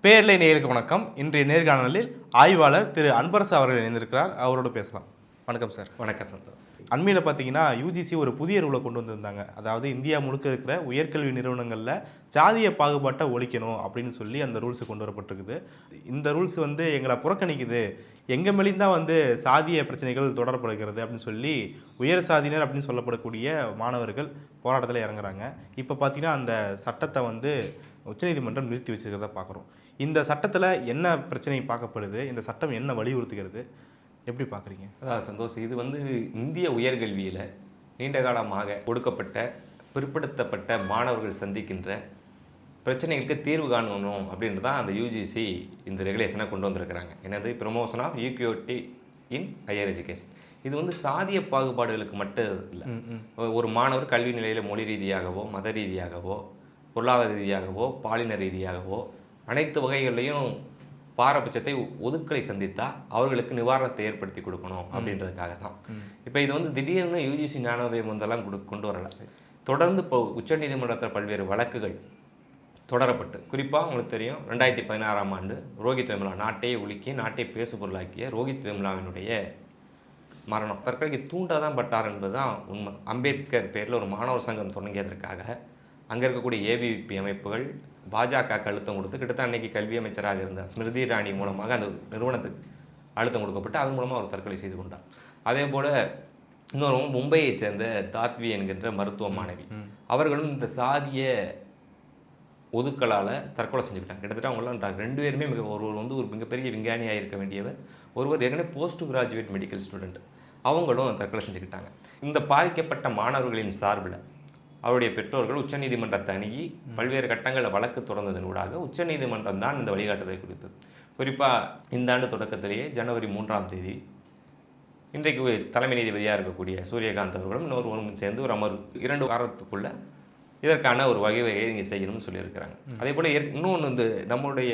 பேர்லை நேயர்களுக்கு வணக்கம். இன்றைய நேர்காணலில் ஆய்வாளர் திரு அன்பரசு அவர்கள் இணைந்திருக்கிறார். அவரோடு பேசலாம். வணக்கம் சார். வணக்கம் சந்தோஷ். அண்மையில் பார்த்தீங்கன்னா யூஜிசி ஒரு புதிய ரூலை கொண்டு வந்திருந்தாங்க. அதாவது இந்தியா முழுக்க இருக்கிற உயர்கல்வி நிறுவனங்களில் சாதிய பாகுபாட்டை ஒழிக்கணும் அப்படின்னு சொல்லி அந்த ரூல்ஸ் கொண்டு வரப்பட்டிருக்குது. இந்த ரூல்ஸ் எங்களை புறக்கணிக்குது, எங்கள் மேலேயும் தான் சாதிய பிரச்சனைகள் தொடரப்படுகிறது அப்படின்னு சொல்லி உயர் சாதியினர் அப்படின்னு சொல்லப்படக்கூடிய மாணவர்கள் போராட்டத்தில் இறங்குறாங்க. இப்போ பார்த்தீங்கன்னா அந்த சட்டத்தை உச்சநீதிமன்றம் நிறுத்தி வச்சிருக்கிறத பார்க்குறோம். இந்த சட்டத்தில் என்ன பிரச்சனை பார்க்கப்படுது, இந்த சட்டம் என்ன வலியுறுத்துகிறது, எப்படி பார்க்குறீங்க? அதான் சந்தோஷ், இது இந்திய உயர்கல்வியில் நீண்ட காலமாக ஒடுக்கப்பட்ட பிற்படுத்தப்பட்ட மாணவர்கள் சந்திக்கின்ற பிரச்சனைகளுக்கு தீர்வு காணணும் அப்படின்றது தான் அந்த யூஜிசி இந்த ரெகுலேஷனை கொண்டு வந்திருக்கிறாங்க. என்னது, promotion of equity in higher education. இது சாதிய பாகுபாடுகளுக்கு மட்டும் இல்லை. ஒரு மாணவர் கல்வி நிலையில் மொழி ரீதியாகவோ மத ரீதியாகவோ பொருளாதார ரீதியாகவோ பாலின ரீதியாகவோ அனைத்து வகைகளையும் பாரபட்சத்தை ஒதுக்கலை சந்தித்தால் அவர்களுக்கு நிவாரணத்தை ஏற்படுத்தி கொடுக்கணும் அப்படின்றதுக்காக தான். இப்போ இது திடீர்னு யூஜிசி ஞானோதயம் கொண்டு வரல. தொடர்ந்து இப்போ உச்சநீதிமன்றத்தில் பல்வேறு வழக்குகள் தொடரப்பட்டு, குறிப்பாக உங்களுக்கு தெரியும் 2016ஆம் ஆண்டு ரோஹித் வெமுலா, நாட்டையே உலுக்கி நாட்டை பேசு பொருளாக்கிய ரோஹித் வெமுலாவினுடைய மரணம் தற்கொலைக்கு தூண்டாதான் பட்டார் என்பது தான் உண்மை. அம்பேத்கர் பேரில் ஒரு மாணவர் சங்கம் தொடங்கியதற்காக அங்கே இருக்கக்கூடிய ஏபிவிபி அமைப்புகள் பாஜக அழுத்தம் கொடுத்து கிட்டத்தட்ட அன்னைக்கு கல்வி அமைச்சராக இருந்த ஸ்மிருதி இராணி மூலமாக அந்த நிறுவனத்துக்கு அழுத்தம் கொடுக்கப்பட்டு அதன் மூலமாக அவர் தற்கொலை செய்து கொண்டார். அதே போல் இன்னொரு மும்பையைச் சேர்ந்த தாத்வி என்கின்ற மருத்துவ மாணவி, அவர்களும் இந்த சாதிய ஒதுக்கலால் தற்கொலை செஞ்சுக்கிட்டாங்க. கிட்டத்தட்ட அவங்களாம் ரெண்டு பேருமே ஒருவர் ஒரு மிகப்பெரிய விஞ்ஞானியாக இருக்க வேண்டியவர், ஒருவர் ஏற்கனவே போஸ்ட் கிராஜுவேட் மெடிக்கல் ஸ்டூடெண்ட், அவங்களும் தற்கொலை செஞ்சுக்கிட்டாங்க. இந்த பாதிக்கப்பட்ட மாணவர்களின் சார்பில் அவருடைய பெற்றோர்கள் உச்சநீதிமன்றத்தை அணுகி பல்வேறு கட்டங்களில் வழக்கு தொடர்ந்ததன் ஊடாக உச்சநீதிமன்றம் தான் இந்த வழிகாட்டுதலை கொடுத்தது. குறிப்பாக இந்த ஆண்டு தொடக்கத்திலேயே ஜனவரி 3ஆம் தேதி இன்றைக்கு தலைமை நீதிபதியாக இருக்கக்கூடிய சூரியகாந்த் அவர்களும் இன்னொருவரும் சேர்ந்து ஒரு அமர்வு 2 வாரத்துக்குள்ள இதற்கான ஒரு வகையை இங்கே செய்யணும்னு சொல்லியிருக்கிறாங்க. அதே போல் இன்னொன்று நம்முடைய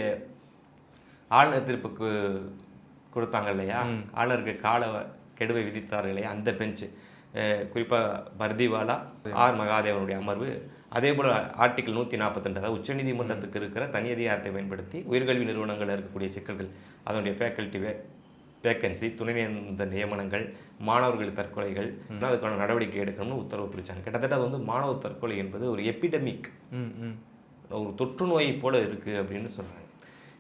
ஆளுநர் தீர்ப்புக்கு கொடுத்தாங்க இல்லையா, ஆளுநருக்கு கால கெடுவை விதித்தார்கள் இல்லையா, அந்த பெஞ்சு, குறிப்பாக பர்திவாலா ஆர் மகாதேவனுடைய அமர்வு, அதே போல் ஆர்டிகிள் 142, அதாவது உச்சநீதிமன்றத்துக்கு இருக்கிற தனி அதிகாரத்தை பயன்படுத்தி உயர்கல்வி நிறுவனங்களில் இருக்கக்கூடிய சிக்கல்கள், அதனுடைய ஃபேக்கல்ட்டி வேக்கன்சி, துணைநிலை நியமனங்கள், மாணவர்கள் தற்கொலைகள், அதுக்கான நடவடிக்கை எடுக்கணும்னு உத்தரவு பிடிச்சாங்க. கிட்டத்தட்ட அது மாணவர் தற்கொலை என்பது ஒரு எபிடமிக், ஒரு தொற்று நோயை போல இருக்குது அப்படின்னு சொல்கிறாங்க.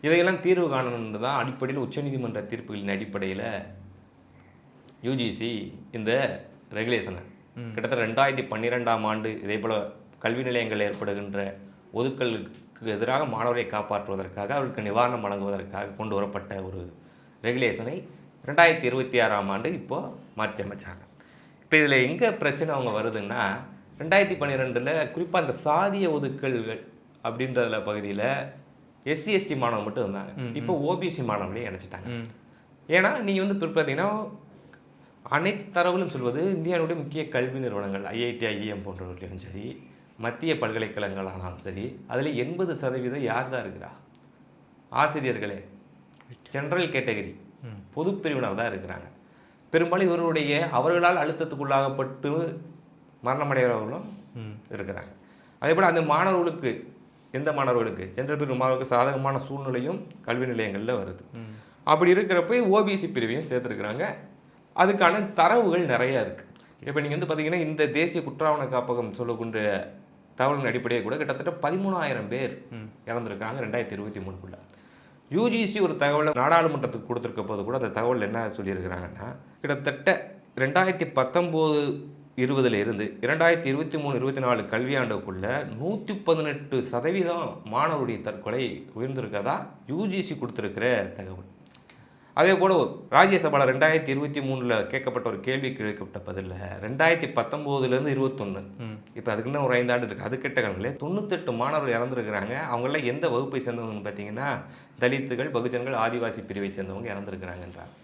இதையெல்லாம் தீர்வு காணணுன்னு தான் அடிப்படையில் உச்சநீதிமன்ற தீர்ப்புகளின் அடிப்படையில் யூஜிசி இந்த ரெகுலேஷனை கிட்டத்தட்ட 2012ஆம் ஆண்டு இதே போல் கல்வி நிலையங்களில் ஏற்படுகின்ற ஒதுக்கலுக்கு எதிராக மாணவரை காப்பாற்றுவதற்காக அவருக்கு நிவாரணம் வழங்குவதற்காக கொண்டு வரப்பட்ட ஒரு ரெகுலேஷனை 2026ஆம் ஆண்டு இப்போது மாற்றி அமைச்சாங்க. இப்போ இதில் எங்கே பிரச்சனை வருதுன்னா, 2012 குறிப்பாக அந்த சாதிய ஒதுக்கல்கள் அப்படின்றதுல பகுதியில் SC ST மாணவர் மட்டும் இருந்தாங்க. இப்போ OBC மாணவர்களையும் இணைச்சிட்டாங்க. ஏன்னா நீங்கள் பார்த்தீங்கன்னா அனைத்து தரவுகளும் சொல்வது இந்தியாவுடைய முக்கிய கல்வி நிறுவனங்கள் IIT IIM போன்றவர்களையும் சரி, மத்திய பல்கலைக்கழகங்களானாலும் சரி, அதில் 80% யார் தான் இருக்கிறா? ஆசிரியர்களே, ஜென்ரல் கேட்டகரி, பொது பிரிவினர் தான் இருக்கிறாங்க. பெரும்பாலும் இவருடைய அவர்களால் அழுத்தத்துக்குள்ளாகப்பட்டு மரணமடைகிறவர்களும் இருக்கிறாங்க. அதே போல் அந்த மாணவர்களுக்கு, எந்த மாணவர்களுக்கு, ஜென்ரல் பிரிவு மாணவர்களுக்கு சாதகமான சூழ்நிலையும் கல்வி நிலையங்களில் வருது. அப்படி இருக்கிறப்ப OBC பிரிவையும் சேர்த்துருக்குறாங்க. அதுக்கான தரவுகள் நிறையா இருக்குது. இப்போ நீங்கள் பார்த்தீங்கன்னா இந்த தேசிய குற்றாவண காப்பகம் சொல்லக்கூடிய தகவலின் அடிப்படையே கூட கிட்டத்தட்ட 13,000 பேர் இறந்துருக்காங்க 2023க்குள்ள. யூஜிசி ஒரு தகவலை நாடாளுமன்றத்துக்கு கொடுத்துருக்க போது கூட அந்த தகவல் என்ன சொல்லியிருக்கிறாங்கன்னா, கிட்டத்தட்ட 2019-20 இருந்து 2023-24 கல்வியாண்டுக்குள்ள 118% மாணவருடைய தற்கொலை உயர்ந்திருக்கதா யூஜிசி கொடுத்துருக்கிற தகவல். அதே போல் ராஜ்யசபாவில் 2023 கேட்கப்பட்ட ஒரு கேள்விக்கு கேட்கப்பட்ட பதிலில் 2019 21, இப்போ அதுக்கு இன்னும் ஒரு 5 ஆண்டு இருக்குது, அது கேட்ட காலங்களே 98 மாணவர்கள் இறந்துருக்கிறாங்க. அவங்களாம் எந்த வகுப்பை சேர்ந்தவங்கன்னு பார்த்தீங்கன்னா தலித்துகள், பகுஜன்கள், ஆதிவாசி பிரிவை சேர்ந்தவங்க இறந்துருக்கிறாங்கன்றாங்க.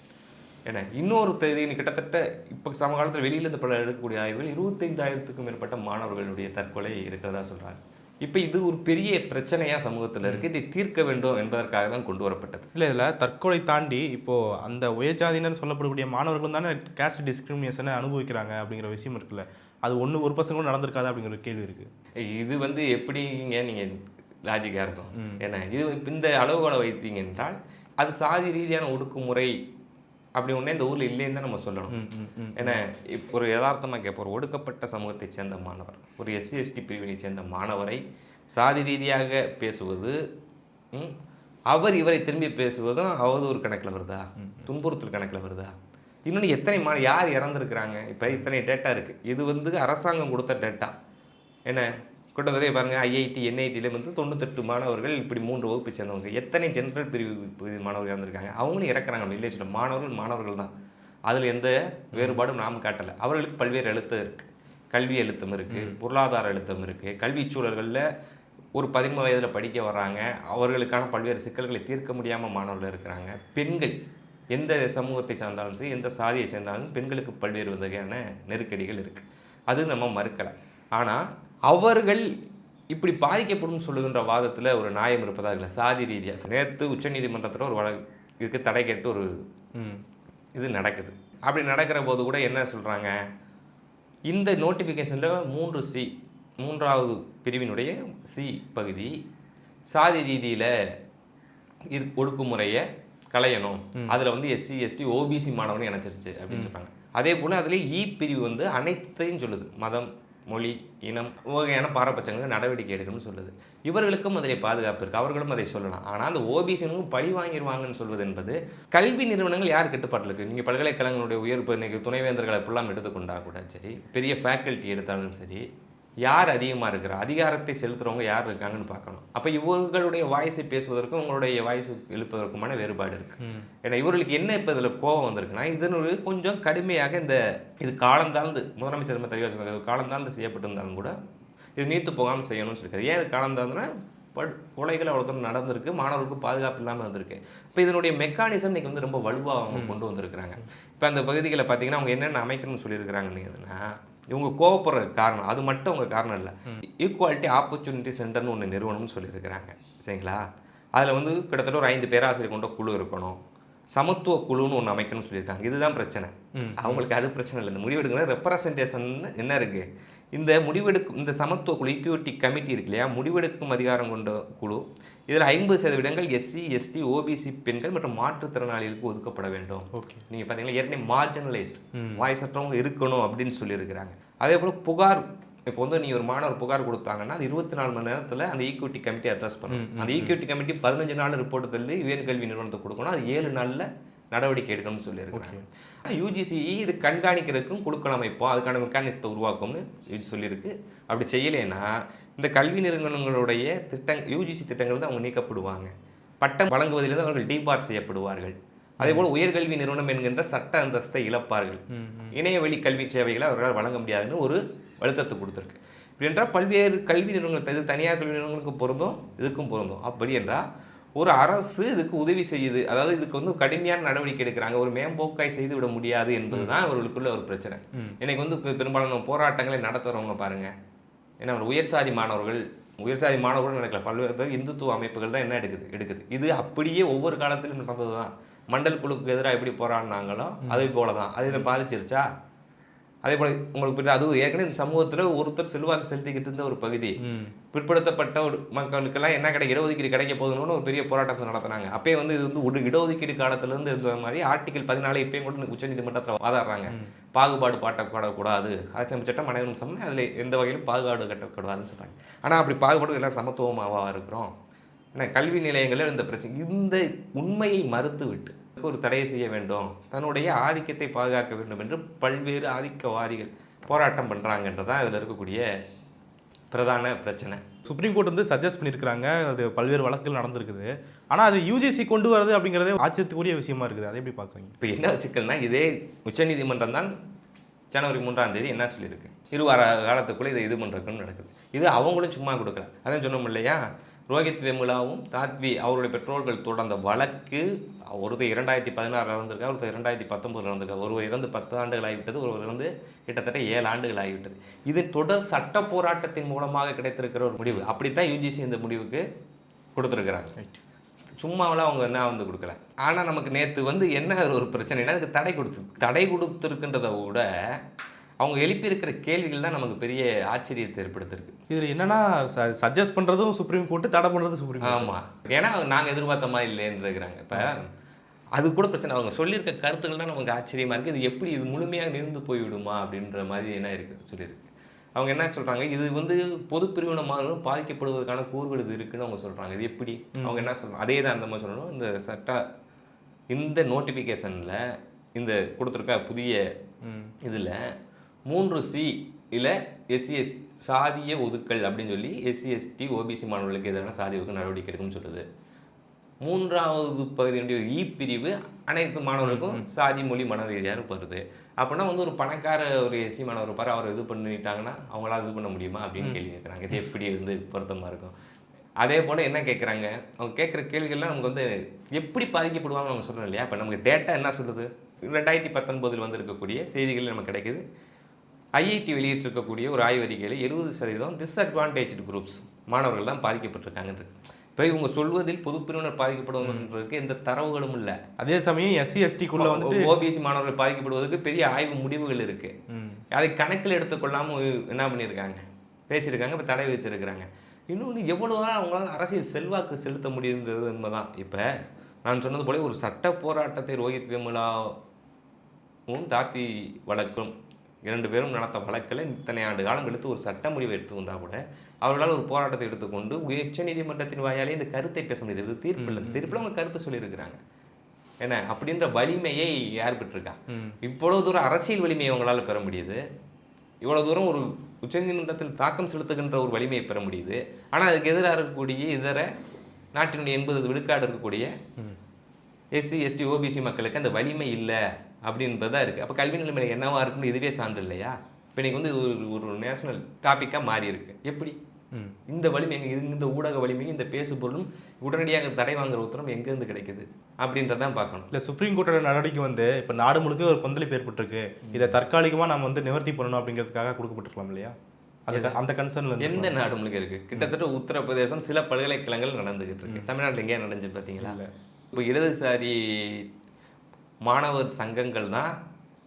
ஏன்னா இன்னொரு தேதி கிட்டத்தட்ட இப்போ சமகாலத்தில் வெளியிலேருந்து பல எடுக்கக்கூடிய ஆய்வுகள் 25,000க்கும் மேற்பட்ட மாணவர்களுடைய தற்கொலை இருக்கிறதா சொல்கிறாங்க. இப்போ இது ஒரு பெரிய பிரச்சனையாக சமூகத்தில் இருக்குது. இதை தீர்க்க வேண்டும் என்பதற்காக தான் கொண்டு வரப்பட்டது. இல்லை, இதில் தற்கொலை தாண்டி இப்போது அந்த உயர்ஜாதியினர் சொல்லப்படக்கூடிய மாணவர்களும் தானே கேஸ்ட் டிஸ்கிரிமினேஷனை அனுபவிக்கிறாங்க அப்படிங்கிற விஷயம் இருக்குல்ல, அது ஒரு பசங்களும் நடந்திருக்காது அப்படிங்கிற கேள்வி இருக்குது. இது எப்படிங்க நீங்கள் லாஜிக்காக இருக்கும். ஏன்னா இது இந்த அளவுகோலை வைத்தீங்க என்றால் அது சாதி ரீதியான ஒடுக்குமுறை அப்படி ஒன்றே இந்த ஊரில் இல்லைன்னு தான் நம்ம சொல்லணும். ஏன்னா இப்போ ஒரு யதார்த்தமாக கேட்போம், ஒரு ஒடுக்கப்பட்ட சமூகத்தை சேர்ந்த மாணவர், ஒரு எஸ்சி எஸ்டி பிரிவினை சேர்ந்த மாணவரை சாதி ரீதியாக பேசுவது, அவர் இவரை திரும்பி பேசுவதும் அவதூறு கணக்கில் வருதா, துன்புறுத்தல் கணக்கில் வருதா? இன்னொன்று எத்தனை யார் இறந்துருக்குறாங்க? இப்போ இத்தனை டேட்டா இருக்குது. இது வந்து அரசாங்கம் கொடுத்த டேட்டா. என்ன கிட்டத்தட்ட பாருங்கள், ஐஐடி என்ஐடியில் வந்து 98 மாணவர்கள் இப்படி 3 வகுப்பை சேர்ந்தவங்க. எத்தனை ஜென்ரல் பிரிவு மாணவர்கள் இறந்துருக்காங்க? அவங்களும் இறக்குறாங்க. வில்லேஜில் மாணவர்கள் தான். அதில் எந்த வேறுபாடும் நாம் காட்டலை. அவர்களுக்கு பல்வேறு அழுத்தம் இருக்குது. கல்வி அழுத்தம் இருக்குது, பொருளாதார அழுத்தம் இருக்குது. கல்வி சூழல்களில் ஒரு 13 வயதில் படிக்க வர்றாங்க, அவர்களுக்கான பல்வேறு சிக்கல்களை தீர்க்க முடியாமல் மாணவர்கள் இருக்கிறாங்க. பெண்கள் எந்த சமூகத்தை சார்ந்தாலும் சரி, எந்த சாதியை சேர்ந்தாலும் பெண்களுக்கு பல்வேறு வகையான நெருக்கடிகள் இருக்குது. அது நம்ம மறுக்கலை. ஆனால் அவர்கள் இப்படி பாதிக்கப்படும் சொல்லுகின்ற வாதத்தில் ஒரு நியாயம் இருப்பதா இல்லை. சாதி ரீதியாக நேற்று உச்சநீதிமன்றத்தில் ஒரு இதுக்கு தடை கேட்டு ஒரு இது நடக்குது. அப்படி நடக்கிற போது கூட என்ன சொல்கிறாங்க, இந்த நோட்டிஃபிகேஷனில் 3C 3வது பிரிவினுடைய சி பகுதி சாதி ரீதியில் ஒடுக்குமுறையை களையணும், அதில் வந்து எஸ்சி எஸ்டி ஓபிசி மாணவனை இணைச்சிருச்சு அப்படின்னு சொல்கிறாங்க. அதே போல் அதில் பிரிவு வந்து அனைத்தையும் சொல்லுது. மதம், மொழி, இனம் வகையான பாரபட்சங்களுக்கு நடவடிக்கை எடுக்கணும்னு சொல்லுது. இவர்களுக்கும் அதில் பாதுகாப்பு இருக்குது, அவர்களும் அதை சொல்லலாம். ஆனால் அந்த ஓபிசினும் பழி வாங்கிடுவாங்கன்னு சொல்வது என்பது கல்வி நிறுவனங்கள் யார் கட்டுப்பாட்டில் இருக்குது? நீங்கள் பல்கலைக்கழகங்களுடைய உயர்ப்பு இன்னைக்கு துணைவேந்தர்களை எப்படிலாம் எடுத்துக்கொண்டா கூட சரி, பெரிய ஃபேக்கல்ட்டி எடுத்தாலும் சரி, யார் அதிகமாக இருக்கிற அதிகாரத்தை செலுத்துகிறவங்க யார் இருக்காங்கன்னு பார்க்கணும். அப்போ இவர்களுடைய வாய்ஸை பேசுவதற்கும் உங்களுடைய வாய்ஸ் எழுப்பதற்குமான வேறுபாடு இருக்குது. ஏன்னா இவர்களுக்கு என்ன இப்போ இதில் கோபம் வந்திருக்குன்னா, இதனுடைய கொஞ்சம் கடுமையாக இது காலந்தாழ்ந்து முதலமைச்சர் ரொம்ப தெளிவாக சொல்லுவாங்க, காலந்தாழ்ந்து செய்யப்பட்டிருந்தாலும் கூட இது நீத்து போகாமல் செய்யணும்னு சொல்லியிருக்காரு. ஏன் இது காலந்தாழ்ந்துன்னா கொலைகள் அவ்வளோ தூரம் நடந்திருக்கு, மாணவர்களுக்கு பாதுகாப்பு இல்லாமல் வந்திருக்கு. இப்போ இதனுடைய மெக்கானிசம் இன்றைக்கி வந்து ரொம்ப வலுவாக அவங்க கொண்டு வந்திருக்கிறாங்க. இப்போ அந்த பகுதிகளை பார்த்தீங்கன்னா அவங்க என்னென்ன அமைக்கணும்னு சொல்லியிருக்கிறாங்கன்னு, இவங்க கோவப்படுற காரணம் அது மட்டும் அவங்க காரணம் இல்லை. ஈக்குவாலிட்டி ஆப்பர்ச்சுனிட்டி சென்டர்னு ஒன்று நிறுவனம்னு சொல்லியிருக்கிறாங்க. சரிங்களா? அதில் வந்து கிட்டத்தட்ட ஒரு 5 பேராசிரியர் கொண்ட குழு இருக்கணும், சமத்துவ குழுன்னு ஒன்று அமைக்கணும்னு சொல்லியிருக்காங்க. இதுதான் பிரச்சனை. அவங்களுக்கு அது பிரச்சனை இல்லை. இந்த முடிவெடுக்கிற ரெப்ரசன்டேஷன் என்ன இருக்குது, இந்த சமத்துவ குழு ஈக்விட்டி கமிட்டி இருக்கு இல்லையா, முடிவெடுக்கும் அதிகாரம் கொண்ட குழு, இதில் 50% எஸ்சி எஸ்டி ஓபிசி பெண்கள் மற்றும் மாற்றுத்திறனாளிகளுக்கு ஒதுக்கப்பட வேண்டும். ஓகே, நீங்கள் பார்த்தீங்கன்னா ஏற்கனவே மார்ஜினலைஸ்ட் வாய்ஸ் அற்றவங்க இருக்கணும் அப்படின்னு சொல்லியிருக்கிறாங்க. அதே போல் புகார், இப்போ வந்து நீங்கள் ஒரு மாணவர் புகார் கொடுத்தாங்கன்னா அது 24 மணி நேரத்தில் அந்த ஈக்விட்டி கமிட்டி அட்ரஸ் பண்ணணும். அந்த ஈக்விட்டி கமிட்டி 15 நாள் ரிப்போர்ட் தள்ளி உயர்கல்வி நிறுவனத்தை கொடுக்கணும். அது 7 நாளில் நடவடிக்கை எடுக்கணும்னு சொல்லியிருக்காங்க. யூஜிசி இது கண்காணிக்கிறதுக்கும் குழுக்கள் அமைப்போம், அதுக்கான மெக்கானிசத்தை உருவாக்கும்னு இது சொல்லியிருக்கு. அப்படி செய்யலைன்னா இந்த கல்வி நிறுவனங்களுடைய யூஜிசி திட்டங்கள் தான் அவங்க நீக்கப்படுவாங்க. பட்டம் வழங்குவதிலிருந்து அவர்கள் டீபார் செய்யப்படுவார்கள். அதே போல் உயர்கல்வி நிறுவனம் என்கின்ற சட்ட அந்தஸ்தை இழப்பார்கள். இணையவழி கல்வி சேவைகளை அவர்களால் வழங்க முடியாதுன்னு ஒரு அழுத்தத்தை கொடுத்துருக்கு. இப்படி என்றால் பல்வேறு கல்வி நிறுவனங்கள், இது தனியார் கல்வி நிறுவனங்களுக்கு பொருந்தும், இதுக்கும் பொருந்தும். அப்படி என்றால் ஒரு அரசு இதுக்கு உதவி செய்யுது, அதாவது இதுக்கு வந்து கடுமையான நடவடிக்கை எடுக்கிறாங்க, ஒரு மேம்போக்காய் செய்து விட முடியாது என்பது தான் அவர்களுக்குள்ள ஒரு பிரச்சனை. இன்னைக்கு வந்து பெரும்பாலான போராட்டங்களை நடத்துகிறவங்க பாருங்கள், ஏன்னா உயர் சாதி மாணவர்கள் நடக்கல, பல்வேறு இந்துத்துவ அமைப்புகள் தான் என்ன எடுக்குது. இது அப்படியே ஒவ்வொரு காலத்திலும் நடந்தது தான். மண்டல் குழுக்கு எதிராக எப்படி போராடினாங்களோ அதே போல தான். அதில் பாதிச்சிருச்சா? அதே போல் உங்களுக்கு புரியுது, அது ஏற்கனவே இந்த சமூகத்தில் ஒருத்தர் செல்வாக்கு செலுத்திக்கிட்டு இருந்த ஒரு பகுதி, பிற்படுத்தப்பட்ட ஒரு மக்களுக்கெல்லாம் என்ன இடஒதுக்கீடு கிடைக்க போதுன்னு ஒரு பெரிய போராட்டத்தை நடத்தினாங்க. அப்பயே வந்து இது வந்து ஒரு இடஒதுக்கீடு காலத்திலேருந்து இருந்த மாதிரி ஆர்டிகல் 14 இப்பயும் கூட உச்சநீதிமன்றத்தில் வாதாடுறாங்க. பாகுபாடு பாட்டப்படக்கூடாது, அரசியல் சட்டம் அனைவரும் சமம், அதில் எந்த வகையிலும் பாகுபாடு கட்டக்கூடாதுன்னு சொல்கிறாங்க. ஆனால் அப்படி பாகுபாடு எல்லாம் சமத்துவமாக இருக்கிறோம். ஏன்னா கல்வி நிலையங்களில் இந்த பிரச்சனை, இந்த உண்மையை மறுத்து விட்டு ஒரு தடை செய்ய வேண்டும், தன்னுடைய ஆதிக்கத்தை பாதுகாக்க வேண்டும் என்று பல்வேறு ஆதிக்கவாதிகள் போராட்டம் பண்ணுறாங்கன்றதான் இதில் இருக்கக்கூடிய பிரதான பிரச்சனை. சுப்ரீம் கோர்ட் வந்து சஜஸ்ட் பண்ணியிருக்கிறாங்க, அது பல்வேறு வழக்குகள் நடந்திருக்குது. ஆனால் அது யூஜிசி கொண்டு வரது அப்படிங்கிறதே ஆச்சரியத்துக்குரிய விஷயமா இருக்குது. அதை எப்படி பார்க்குறீங்க? இப்போ என்ன சிக்கல்னா, இதே உச்சநீதிமன்றம் தான் ஜனவரி 3ஆம் தேதி என்ன சொல்லியிருக்கு, 2 வார காலத்துக்குள்ளே இதை இது பண்ணுறதுக்குன்னு நடக்குது. இது அவங்களும் சும்மா கொடுக்கல. அதான் சொன்னோம் இல்லையா, ரோஹித் வெமுலாவும் தாத்வி அவருடைய பெற்றோர்கள் தொடர்ந்த வழக்கு, ஒருத்தர் 2016 இறந்துருக்கா, ஒருத்தர் 2019 இறந்துருக்கா, ஒருவர் இறந்து 10 ஆண்டுகள் ஆகிவிட்டது, ஒருவர் இறந்து கிட்டத்தட்ட 7 ஆண்டுகள் ஆகிவிட்டது. இது தொடர் சட்ட போராட்டத்தின் மூலமாக கிடைத்திருக்கிற ஒரு முடிவு. அப்படித்தான் யூஜிசி இந்த முடிவுக்கு கொடுத்துருக்குறாங்க. சும்மாவெல்லாம் அவங்க என்ன வந்து கொடுக்கல. ஆனால் நமக்கு நேற்று வந்து என்ன ஒரு பிரச்சனைனா, அதுக்கு தடை கொடுத்துருக்கின்றதை விட அவங்க எழுப்பியிருக்கிற கேள்விகள் தான் நமக்கு பெரிய ஆச்சரியத்தை ஏற்படுத்திருக்கு. இதில் என்னன்னா சஜஸ்ட் பண்ணுறதும் சுப்ரீம் கோர்ட்டு, தடை பண்ணுறதும் சுப்ரீம் கோர்ட். ஆமாம், ஏன்னா நாங்கள் எதிர்பார்த்த மாதிரி இல்லைன்னு இருக்கிறாங்க. இப்போ அது கூட பிரச்சனை, அவங்க சொல்லியிருக்க கருத்துக்கள் தான் நமக்கு ஆச்சரியமாக இருக்குது. இது எப்படி இது முழுமையாக நிறுந்து போய்விடுமா அப்படின்ற மாதிரி என்ன இருக்குது சொல்லியிருக்கு. அவங்க என்ன சொல்கிறாங்க, இது வந்து பொது பிரிவினமாக பாதிக்கப்படுவதற்கான கூறுகள் இது இருக்குன்னு அவங்க சொல்கிறாங்க. இது எப்படி அவங்க என்ன சொல்கிறாங்க, அதே தான் அந்த மாதிரி சொல்லணும். இந்த இந்த நோட்டிஃபிகேஷனில் இந்த கொடுத்துருக்க புதிய இதில் 3C இல்லை SC/ST சாதிய ஒதுக்கல் அப்படின்னு சொல்லி SC/ST OBC மாணவர்களுக்கு எதிரான சாதி ஒதுக்கல் நடவடிக்கை எடுக்கும்னு சொல்லுது. 3வது பகுதியினுடைய பிரிவு அனைத்து மாணவர்களுக்கும் சாதி மொழி மன ரீதியாக வருது. அப்படின்னா வந்து ஒரு பணக்கார ஒரு SC மாணவர் பாரு, அவர் இது பண்ணிட்டாங்கன்னா அவங்களால இது பண்ண முடியுமா அப்படின்னு கேள்வி கேட்குறாங்க. இது எப்படி வந்து பொருத்தமாக இருக்கும். அதே போல் என்ன கேட்குறாங்க, அவங்க கேட்குற கேள்விகள்லாம் நமக்கு வந்து எப்படி பாதிக்கப்படுவாங்கன்னு அவங்க சொல்கிறோம் இல்லையா. இப்போ நமக்கு டேட்டா என்ன சொல்லுது, 2019 வந்திருக்கக்கூடிய செய்திகள் நமக்கு கிடைக்குது. IIT வெளியிட்டிருக்கக்கூடிய ஒரு ஆய்வறிக்கையில் 70% டிஸ்அட்வான்டேஜ்டு குரூப்ஸ் மாணவர்கள் தான் பாதிக்கப்பட்டிருக்காங்கன்னு. இப்போ இவங்க சொல்வதில் பொது பிரிவினர் பாதிக்கப்படுவதற்கு எந்த தரவுகளும் இல்லை. அதே சமயம் SC/STக்குள்ள வந்து OBC மாணவர்கள் பாதிக்கப்படுவதற்கு பெரிய ஆய்வு முடிவுகள் இருக்கு. அதை கணக்கில் எடுத்துக்கொள்ளாமல் என்ன பண்ணியிருக்காங்க, பேசியிருக்காங்க, இப்போ தடை வச்சிருக்கிறாங்க. இன்னொன்று எவ்வளோதான் அவங்களால அரசியல் செல்வாக்கு செலுத்த முடியுன்றது உண்மைதான். இப்போ நான் சொன்னது போல ஒரு சட்ட போராட்டத்தை ரோஹித் வெமுலாவும் தாத்தி வழக்கும் 2 பேரும் நடத்த வழக்கில் இத்தனை ஆண்டு காலம் எடுத்து ஒரு சட்ட முடிவை எடுத்து வந்தால் கூட அவர்களால் ஒரு போராட்டத்தை எடுத்துக்கொண்டு உச்சநீதிமன்றத்தின் வாயாலே இந்த கருத்தை பேச முடியாது. தீர்ப்பில் அவங்க கருத்தை சொல்லியிருக்கிறாங்க. என்ன அப்படின்ற வலிமையை யார் பெற்றிருக்கா? இவ்வளவு தூரம் அரசியல் வலிமையை அவங்களால பெற முடியுது. இவ்வளவு தூரம் ஒரு உச்சநீதிமன்றத்தில் தாக்கம் செலுத்துகின்ற ஒரு வலிமையை பெற முடியுது. ஆனால் அதுக்கு எதிராக இருக்கக்கூடிய இதர நாட்டினுடைய 80 விழுக்காடு இருக்கக்கூடிய SC/ST OBC மக்களுக்கு அந்த வலிமை இல்லை அப்படின்றதான் இருக்குது. அப்போ கல்வி நிலைமை என்னவா இருக்குன்னு இதுவே சான்று இல்லையா? இப்போ இன்றைக்கி வந்து இது ஒரு நேஷனல் டாப்பிக்காக மாறி இருக்கு. எப்படி இந்த வலிமை, இந்த ஊடக வலிமையும் இந்த பேசு பொருளும் உடனடியாக தடை வாங்குற உத்தரவு எங்கேருந்து கிடைக்குது அப்படின்றதான் பார்க்கணும். இல்லை, சுப்ரீம் கோர்ட்டோட நடவடிக்கை வந்து இப்போ நாடு முழுக்க ஒரு கொந்தளிப்பு ஏற்பட்டிருக்கு. இதை தற்காலிகமாக நம்ம வந்து நிவர்த்தி பண்ணணும் அப்படிங்கிறதுக்காக கொடுக்கப்பட்டிருக்கலாம் இல்லையா? அந்த கன்சர்ன்ல எந்த நாடு முழுக்க இருக்குது? கிட்டத்தட்ட உத்தரப்பிரதேசம் சில பல்கலைக்கழகங்கள் நடந்துகிட்டு இருக்கு. தமிழ்நாட்டில் எங்கேயா நடந்துச்சு பார்த்தீங்களா? இப்போ இடதுசாரி மாணவர் சங்கங்கள் தான்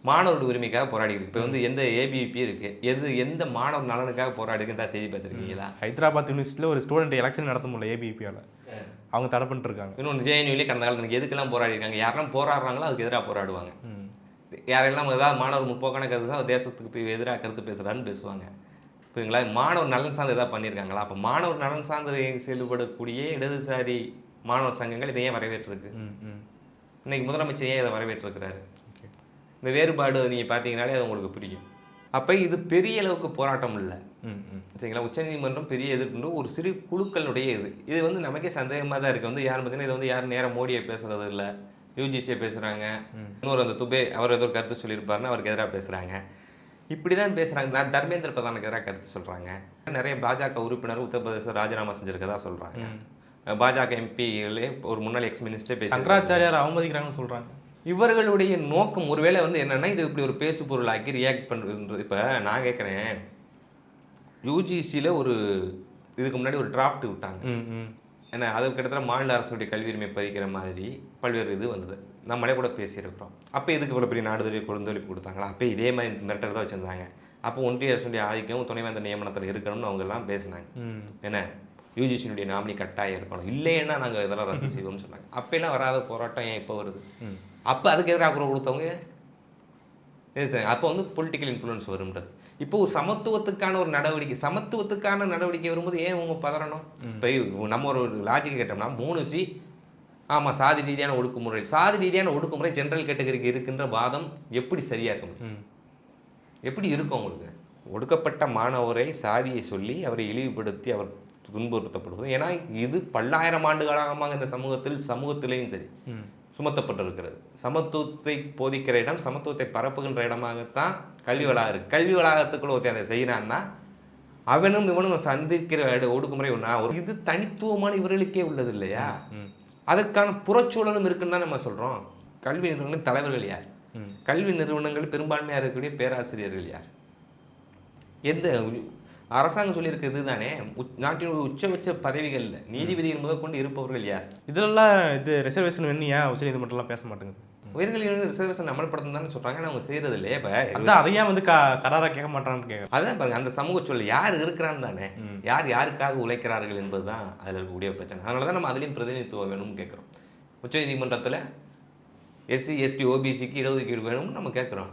மாணவருடைய உரிமைக்காக போராடி இருக்கு. இப்போ வந்து எந்த ABVP இருக்குது, எந்த மாணவர் நலனுக்காக போராடி இருக்குன்னு செய்தி பார்த்துருக்கீங்களா? ஹைதராபாத் யூனிவர்சிட்டியில் ஒரு ஸ்டூடெண்ட் எலெக்ஷன் நடத்த முடியல ABVPயால், அவங்க தடை பண்ணிட்டுருக்காங்க. இன்னொன்று JNUவிலே கடந்த காலத்துக்கு எதுக்கெல்லாம் போராடி இருக்காங்க, யாரெல்லாம் போராடுறாங்களோ அதுக்கு எதிராக போராடுவாங்க. யாரெல்லாம் ஏதாவது மாணவர் முற்போக்கான கருத்து தான் தேசத்துக்கு எதிராக கருத்து பேசுகிறான்னு பேசுவாங்க. புரியுங்களா? மாணவர் நலன் சார்ந்து எதாவது பண்ணியிருக்காங்களா? அப்போ மாணவர் நலன் சார்ந்து செயல்படக்கூடிய இடதுசாரி மாணவர் சங்கங்கள் இதை ஏன் வரவேற்றிருக்கு? இன்னைக்கு முதலமைச்சர் ஏன் இதை வரவேற்றிருக்கிறாரு? இந்த வேறுபாடு நீங்கள் பார்த்தீங்கன்னாலே அது உங்களுக்கு புரியும். அப்போ இது பெரிய அளவுக்கு போராட்டம் இல்லை, சரிங்களா? உச்சநீதிமன்றம் பெரிய எதிர்ப்பு ஒரு சிறு குழுக்களுடைய இது வந்து நமக்கே சந்தேகமாக தான் இருக்குது. வந்து யாரும் பார்த்தீங்கன்னா இது வந்து யாரும் நேரம் மோடியை பேசுறது இல்லை, UGCயை பேசுகிறாங்க. இன்னொரு அந்த துபே அவர் ஏதோ கருத்து சொல்லியிருப்பாருன்னு அவருக்கு எதிராக பேசுகிறாங்க. இப்படி தான் பேசுகிறாங்க. தர்மேந்திர பிரதானுக்கு எதிராக கருத்து சொல்கிறாங்க. நிறைய பாஜக உறுப்பினர் உத்தரப்பிரதேச ராஜினாமா செஞ்சிருக்கதா சொல்கிறாங்க. பாஜக MPகளே ஒரு முன்னாள் எக்ஸ்-மினிஸ்டரே பேசி சங்கராச்சாரியார் அவமதிக்கிறாங்கன்னு சொல்கிறாங்க. இவர்களுடைய நோக்கம் ஒருவேளை வந்து என்னென்னா இது இப்படி ஒரு பேசு பொருளாக்கி ரியாக்ட் பண்ணுறது. இப்போ நான் கேட்குறேன், UGCயில் ஒரு இதுக்கு முன்னாடி ஒரு டிராஃப்ட் விட்டாங்க. ஏன்னா அது கிட்டத்தட்ட மாநில அரசுடைய கல்வி உரிமை பறிக்கிற மாதிரி பல்வேறு இது வந்தது. நம்மளே கூட பேசியிருக்கிறோம். அப்போ இதுக்கு இவ்வளோ பெரிய நாடுதொழி கொடுந்தொழிப்பு கொடுத்தாங்களா? அப்போ இதே மாதிரி மிரட்டல் தான் வச்சுருந்தாங்க. அப்போ ஒன்றிய அரசுடைய ஆதிக்கம் துணைவேந்தர் நியமனத்தில் இருக்கணும்னு அவங்கெல்லாம் பேசினாங்க. என்ன UGCயினுடைய நாமினி கட்டாயம் இருக்கணும், இல்லைன்னா நாங்கள் இதெல்லாம் ரத்து செய்வோம்னு சொன்னாங்க. அப்போலாம் வராத போராட்டம் ஏன் இப்போ வருது? அப்போ அதுக்கு எதிராக குரல் கொடுத்தவங்க சார். அப்போ வந்து பொலிட்டிக்கல் இன்ஃப்ளூயன்ஸ் வரும்ன்றது. இப்போ ஒரு சமத்துவத்துக்கான நடவடிக்கை வரும்போது ஏன் உங்க பதறணும்? இப்போ நம்ம ஒரு லாஜிக் கேட்டோம்னா 3C ஆமாம் சாதி ரீதியான ஒடுக்குமுறை ஜென்ரல் கேட்டகரிக்கு இருக்கின்ற வாதம் எப்படி சரியாக இருக்கும்? எப்படி இருக்கும் உங்களுக்கு? ஒடுக்கப்பட்ட மாணவரை சாதியை சொல்லி அவரை இழிவுபடுத்தி அவர் துன்புறுத்தப்படுவது. ஏன்னா இது பல்லாயிரம் ஆண்டு காலமாக இந்த சமூகத்திலேயும் சரி சுமத்தப்பட்டிருக்கிறது. சமத்துவத்தை போதிக்கிற இடம், சமத்துவத்தை பரப்புகின்ற இடமாகத்தான் கல்வி வளாகம் இருக்குது. கல்வி வளாகத்துக்குள்ள ஒருத்தர் அதை செய்கிறான்னா அவனும் இவனும் சந்திக்கிற ஒடுக்குமுறை ஒன்றா இது தனித்துவமான இவர்களுக்கே உள்ளது இல்லையா? அதற்கான புறச்சூழலும் இருக்குன்னு தான் நம்ம சொல்கிறோம். கல்வி நிறுவனங்களின் தலைவர்கள் யார்? கல்வி நிறுவனங்கள் பெரும்பான்மையாக இருக்கக்கூடிய பேராசிரியர்கள் யார்? எந்த அரசாங்கம் சொல்லியிருக்கிறது தானே, நாட்டின் உச்சபட்ச பதவிகளில் நீதிபதிகள் முதல் கொண்டு இருப்பவர்கள் யார்? இதெல்லாம் இது ரிசர்வேஷன் வேணும் ஏன் உச்சநீதிமன்றம்லாம் பேச மாட்டேங்குது? உயர்கல்வி ரிசர்வேஷன் அமல்படுத்தணும் தானே சொல்கிறாங்க, ஆனால் அவங்க செய்கிறது இல்லையே. இப்போ அதான் அதையா வந்து கராராக கேட்க மாட்டான்னு கேட்குறேன். அதான் பாருங்க, அந்த சமூக சூழல் யார் இருக்கிறான்னு தானே, யார் யாருக்காக உழைக்கிறார்கள் என்பது தான் அதில் இருக்கக்கூடிய பிரச்சனை. அதனால தான் நம்ம அதுலேயும் பிரதிநிதித்துவம் வேணும்னு கேட்குறோம். உச்சநீதிமன்றத்தில் எஸ்சி எஸ்டி ஓபிசிக்கு இடஒதுக்கீடு வேணும்னு நம்ம கேட்குறோம்,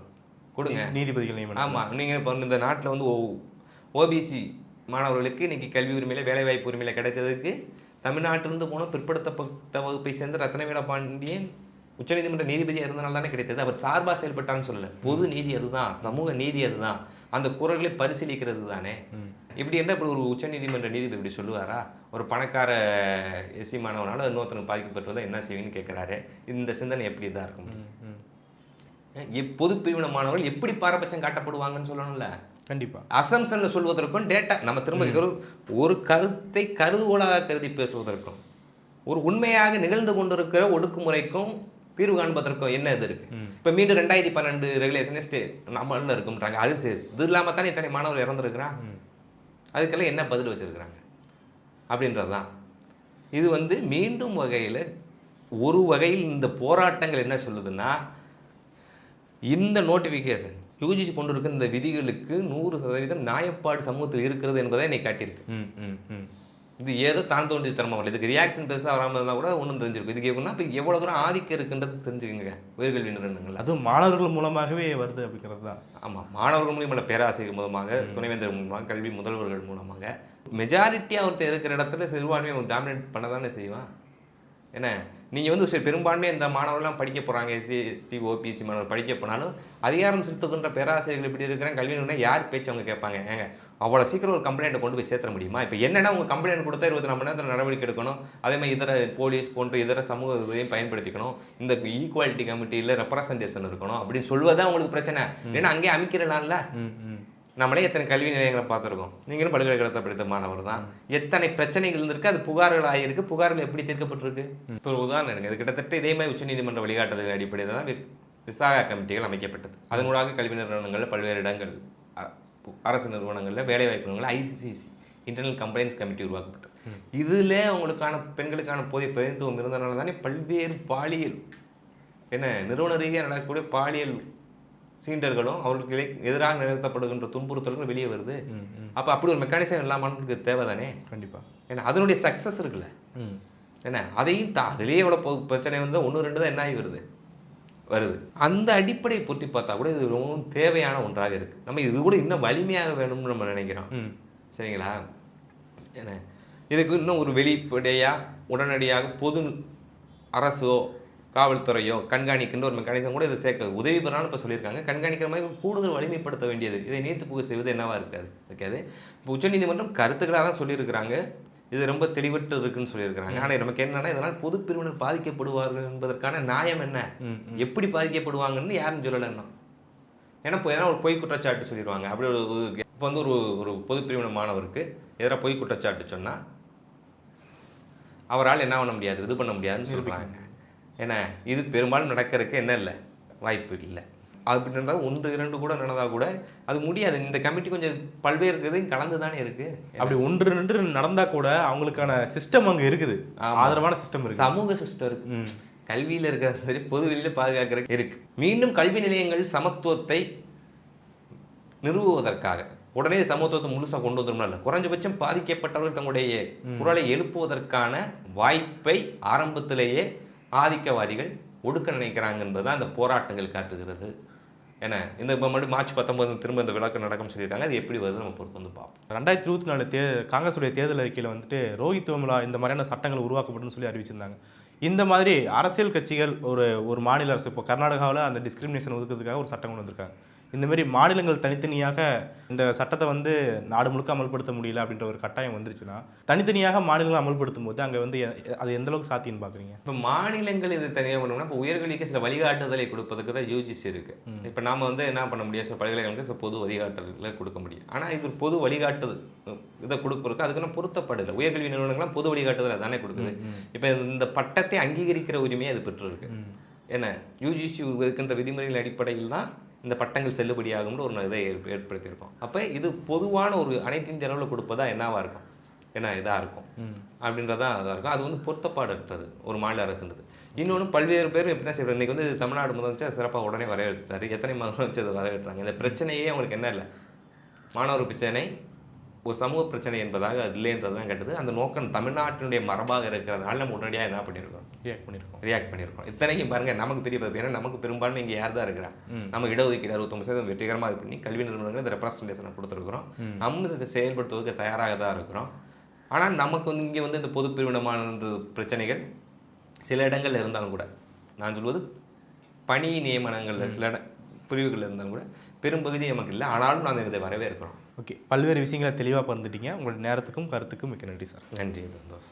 கொடுங்க நீதிபதிகள் நியமனம். ஆமாம், நீங்கள் இப்போ இந்த நாட்டில் வந்து ஓபிசி மாணவர்களுக்கு இன்றைக்கி கல்வி உரிமையில் வேலைவாய்ப்பு உரிமையில் கிடைத்ததுக்கு தமிழ்நாட்டிலிருந்து போன பிற்படுத்தப்பட்ட வகுப்பை சேர்ந்த ரத்னவேல பாண்டியன் உச்சநீதிமன்ற நீதிபதியாக இருந்தனால தானே கிடைத்தது. அவர் சார்பாக செயல்பட்டான்னு சொல்லலை, பொது நீதி அதுதான், சமூக நீதி அதுதான், அந்த குரல்களை பரிசீலிக்கிறது தானே. இப்படி என்ன இப்படி ஒரு உச்சநீதிமன்ற நீதிபதி இப்படி சொல்லுவாரா? ஒரு பணக்கார எஸ்சி மாணவனால இன்னொருத்தனுக்கு பாதிக்கப்பட்டுவதை என்ன செய்வீங்கன்னு கேட்குறாரு. இந்த சிந்தனை எப்படி தான் இருக்கும்? பொது பிரிவின மாணவர்கள் எப்படி பாரபட்சம் காட்டப்படுவாங்கன்னு சொல்லணும்ல. கண்டிப்பாக அசம்சன்ல சொல்வதற்கும் டேட்டா நம்ம திரும்ப ஒரு கருத்தை கருதுகோளாக கருதி பேசுவதற்கும் ஒரு உண்மையாக நிகழ்ந்து கொண்டிருக்கிற ஒடுக்குமுறைக்கும் தீர்வு காண்பதற்கும் என்ன இது இருக்கு? இப்போ மீண்டும் 2012 ரெகுலேஷனே நம்மளில் இருக்கும்ன்றாங்க. அது சரி, இது இல்லாமல் தானே இத்தனை மாணவர் இறந்துருக்கிறான். அதுக்கெல்லாம் என்ன பதில் வச்சிருக்கிறாங்க அப்படின்றது தான். இது வந்து மீண்டும் ஒரு வகையில் இந்த போராட்டங்கள் என்ன சொல்லுதுன்னா, இந்த நோட்டிஃபிகேஷன் யூஜிசி கொண்டு இருக்க இந்த விதிகளுக்கு 100% நியாயப்பாடு சமூகத்தில் இருக்கிறது என்பதை என்னை காட்டியிருக்கு. இது ஏதோ தான் தோன்றி தரமாக இதுக்கு ரியாக்ஷன் பெருசாக வராமல் இருந்தால் கூட ஒன்றும் தெரிஞ்சிருக்கும். இதுக்கு எப்படின்னா இப்போ எவ்வளோ தூரம் ஆதிக்கம் இருக்குன்றது தெரிஞ்சுக்கங்க உயர்கல்வி நிறுவனங்கள். அதுவும் மாணவர்கள் மூலமாகவே வருது அப்படிங்கிறது தான். ஆமாம், மாணவர்கள் மூலியமாக, பேராசிரியர் மூலமாக, துணைவேந்தர் மூலமாக, கல்வி முதல்வர்கள் மூலமாக மெஜாரிட்டியாக ஒருத்தர் இருக்கிற இடத்துல சிறுபான்மையை டாமினேட் பண்ண தானே செய்வான். என்ன நீங்கள் வந்து சரி பெரும்பான்மையாக இந்த மாணவர்கள்லாம் படிக்க போகிறாங்க, எஸ்சி எஸ்டி ஓபிசி மாணவர் படிக்க போனாலும் அதிகாரம் செலுத்துகின்ற பேராசிரியர்கள் இப்படி இருக்கிறாங்க, கல்வி நிறுவனம் யார் பேச்சு அவங்க கேட்பாங்க? ஏங்க அவ்வளோ சீக்கிரம் ஒரு கம்ப்ளைண்ட்டை கொண்டு போய் சேர்த்த முடியுமா? இப்போ என்னென்னா உங்கள் கம்ப்ளைண்ட் கொடுத்தா 24 மணி நேரத்தில் நடவடிக்கை எடுக்கணும். அதேமாதிரி இதர போலீஸ் போன்ற இதர சமூக இதையும் பயன்படுத்திக்கணும். இந்த ஈக்குவாலிட்டி கமிட்டியில் ரெப்ரசன்டேஷன் இருக்கணும் அப்படின்னு சொல்வதான் உங்களுக்கு பிரச்சனை. ஏன்னா அங்கேயே அமைக்கிறனால நம்மளே எத்தனை கல்வி நிலையங்களை பார்த்துருக்கோம். நீங்களும் பல்கலைக்கழகத்தை படித்த மாணவர் தான். எத்தனை பிரச்சனைகள் இருந்திருக்கு, அது புகார்கள் ஆகியிருக்கு. புகார்கள் எப்படி தீர்க்கப்பட்டிருக்கு? இப்போ ஒரு உதாரணம் எனக்கு, இது கிட்டத்தட்ட இதே மாதிரி உச்சநீதிமன்ற வழிகாட்டுதல் அடிப்படையில் தான் விசாகா கமிட்டிகள் அமைக்கப்பட்டது. அதனூடாக கல்வி நிறுவனங்களில் பல்வேறு இடங்கள், அரசு நிறுவனங்களில் வேலைவாய்ப்பு நிறுவனங்கள் ஐசிசி இன்டர்னல் கம்ப்ளைண்ட்ஸ் கமிட்டி உருவாக்கப்பட்டது. இதில் அவங்களுக்கான பெண்களுக்கான போதிய பிரதிநிதித்துவம் இருந்தனால தானே பல்வேறு பாலியல் நிறுவன ரீதியாக நடக்கக்கூடிய பாலியல் சீண்டர்களும் அவர்களுக்கு எதிராக நிறுத்தப்படுகின்ற துன்புறுத்தல்களும் வெளியே வருது. அப்போ அப்படி ஒரு மெக்கானிசம் எல்லா மாணவர்களுக்கு தேவை தானே. கண்டிப்பாக. ஏன்னா அதனுடைய சக்ஸஸ் இருக்குல்ல. அதையும் அதிலேயே எவ்வளோ பிரச்சனை வந்து 1-2 தான் என்ன ஆகி வருது. அந்த அடிப்படையை பொருத்தி பார்த்தா கூட இது ரொம்பவும் தேவையான ஒன்றாக இருக்குது. நம்ம இது கூட இன்னும் வலிமையாக வேணும்னு நம்ம நினைக்கிறோம். சரிங்களா? ஏன்னா இதுக்கு இன்னும் ஒரு வெளிப்படையாக உடனடியாக பொது அரசோ காவல்துறையோ கண்காணிக்கின்ற ஒரு மெக்கானிசம் கூட இதை சேர்க்க உதவி பெறான்னு இப்போ சொல்லியிருக்காங்க. கண்காணிக்கிற மாதிரி கூடுதல் வலிமைப்படுத்த வேண்டியது, இதை நீர்த்து புகை செய்வது என்னவா இருக்காது. இப்போ உச்சநீதிமன்றம் கருத்துக்களாக தான் சொல்லியிருக்கிறாங்க, இது ரொம்ப தெளிவற்று இருக்குன்னு சொல்லியிருக்கிறாங்க. ஆனால் நமக்கு என்னன்னா, இதனால் பொது பிரிவினர் பாதிக்கப்படுவார்கள் என்பதற்கான நியாயம் என்ன, எப்படி பாதிக்கப்படுவாங்கன்னு யாரும் சொல்லலைன்னா. ஏன்னா இப்போ எதனா ஒரு பொய் குற்றச்சாட்டு சொல்லிடுவாங்க. அப்படி இப்போ வந்து ஒரு பொது பிரிவினர் மாணவருக்கு எதிராக பொய் குற்றச்சாட்டு சொன்னால் அவரால் என்ன பண்ண முடியாது, இது பண்ண முடியாதுன்னு சொல்கிறாங்க. ஏன்னா இது பெரும்பாலும் நடக்கிறதுக்கு என்ன இல்லை, வாய்ப்பு இல்லை. அப்படி இருந்தால் 1-2 கூட நடந்தால் கூட அது முடியாது. இந்த கமிட்டி கொஞ்சம் பல்வேறு இதையும் கலந்து தானே இருக்குது. அப்படி 1-2 நடந்தால் கூட அவங்களுக்கான சிஸ்டம் அங்கே இருக்குது, ஆதரவான சிஸ்டம் இருக்குது, சமூக சிஸ்டம் இருக்குது. கல்வியில் இருக்கிறது சரி, பொது வெளியில் பாதுகாக்கிறதுக்கு இருக்குது. மீண்டும் கல்வி நிலையங்கள் சமத்துவத்தை நிறுவுவதற்காக உடனே சமத்துவத்தை முழுசாக கொண்டு வந்துடும் இல்லை, குறைஞ்சபட்சம் பாதிக்கப்பட்டவர்கள் தங்களுடைய குரலை எழுப்புவதற்கான வாய்ப்பை ஆரம்பத்திலேயே ஆதிக்கவாதிகள் ஒடுக்க நினைக்கிறாங்க என்பதுதான் அந்த போராட்டங்கள் காட்டுகிறது. ஏன்னா இந்த மறுபடியும் மார்ச் 19 திரும்ப இந்த விளக்கம் நடக்கும்னு சொல்லியிருக்காங்க. அது எப்படி வருது நம்ம பொறுத்து வந்து பார்ப்போம். 2024 காங்கிரஸுடைய தேர்தல் அறிக்கையில் வந்துட்டு ரோஹித் வெமுலா இந்த மாதிரியான சட்டங்கள் உருவாக்கப்படும் சொல்லி அறிவிச்சிருந்தாங்க. இந்த மாதிரி அரசியல் கட்சிகள் ஒரு மாநில அரசு, இப்போ கர்நாடகாவில் அந்த டிஸ்கிரிமினேஷன் ஒதுக்கிறதுக்காக ஒரு சட்டம் கொண்டு வந்திருக்காங்க. இந்தமாரி மாநிலங்கள் தனித்தனியாக இந்த சட்டத்தை வந்து நாடு முழுக்க அமல்படுத்த முடியல அப்படின்ற ஒரு கட்டாயம் வந்துருச்சுன்னா, தனித்தனியாக மாநிலங்கள் அமல்படுத்தும் போது அங்கே வந்து அது எந்த அளவுக்கு சாத்தியம்னு பார்க்குறீங்க? இப்போ மாநிலங்கள் இது தனியாக பண்ணோம்னா, இப்போ உயர்கல்விக்கு சில வழிகாட்டுதலை கொடுப்பதுக்கு தான் யூஜிசி இருக்குது. இப்போ நாம் வந்து என்ன பண்ண முடியும், சில பல்கலைக்கழகங்களுக்கு சில பொது வழிகாட்டுதலை கொடுக்க முடியும். ஆனால் இது பொது வழிகாட்டுதல் இதை கொடுக்குறதுக்கு அதுக்குன்னு பொருத்தப்படலை. உயர்கல்வி நிறுவனங்கள்லாம் பொது வழிகாட்டுதலை தானே கொடுக்குது. இப்போ இந்த பட்டத்தை அங்கீகரிக்கிற உரிமையை அது பெற்றிருக்கு. ஏன்னா யூஜிசி இருக்கின்ற விதிமுறைகள் அடிப்படையில் தான் இந்த பட்டங்கள் செல்லுபடியாகும்னு ஒரு இதை ஏற்படுத்தியிருக்கோம். அப்போ இது பொதுவான ஒரு அனைத்து இந்திய அளவில் கொடுப்பதா என்னவா இருக்கும்? ஏன்னா இதாக இருக்கும் அப்படின்றதான் இதாக இருக்கும். அது வந்து பொருத்தப்பாடற்றது ஒரு மாநில அரசுன்றது. இன்னொன்று பல்வேறு பேரும் எப்படி தான் செய்வாங்க. இன்றைக்கி வந்து தமிழ்நாடு முதலமைச்சர் சிறப்பாக உடனே வரவேற்றாரு. எத்தனை முதலமைச்சர் அதை வரவேற்றாங்க. இந்த பிரச்சனையே அவங்களுக்கு என்ன இல்லை, மாணவர் பிரச்சனை ஒரு சமூக பிரச்சனை என்பதாக அது இல்லைன்றது தான் கேட்டது. அந்த நோக்கம் தமிழ்நாட்டினுடைய மரபாக இருக்கிறதுனால நம்ம உடனடியாக என்ன பண்ணியிருக்கோம், ரியாக்ட் பண்ணியிருக்கோம். இத்தனைக்கும் பாருங்கள், நமக்கு பெரிய பதவி. ஏன்னா நமக்கு பெரும்பான்மை இங்கே யார் தான் இருக்கிறா, நம்ம இடஒதுக்கீடு 69% வெற்றிகரமாக இது பண்ணி கல்வி நிறுவனங்கள் இந்த ரெப்ரஸன்டேஷனை கொடுத்துருக்குறோம். நம்ம இதை செயல்படுத்துவதற்கு தயாராக தான் இருக்கிறோம். ஆனால் நமக்கு வந்து இங்கே வந்து இந்த பொது பிரிவினமான பிரச்சனைகள் சில இடங்களில் இருந்தாலும் கூட, நான் சொல்வது பணி நியமனங்களில் சில பிரிவுகள் இருந்தாலும் கூட பெரும்பகுதி நமக்கு இல்லை. ஆனாலும் நாங்கள் இதை வரவேற்கிறோம். ஓகே, பல்வேறு விஷயங்களை தெளிவாக பகிர்ந்துட்டீங்க. உங்களுடைய நேரத்துக்கும் கருத்துக்கும் மிக்க நன்றி சார். நன்றி சந்தோஷ்.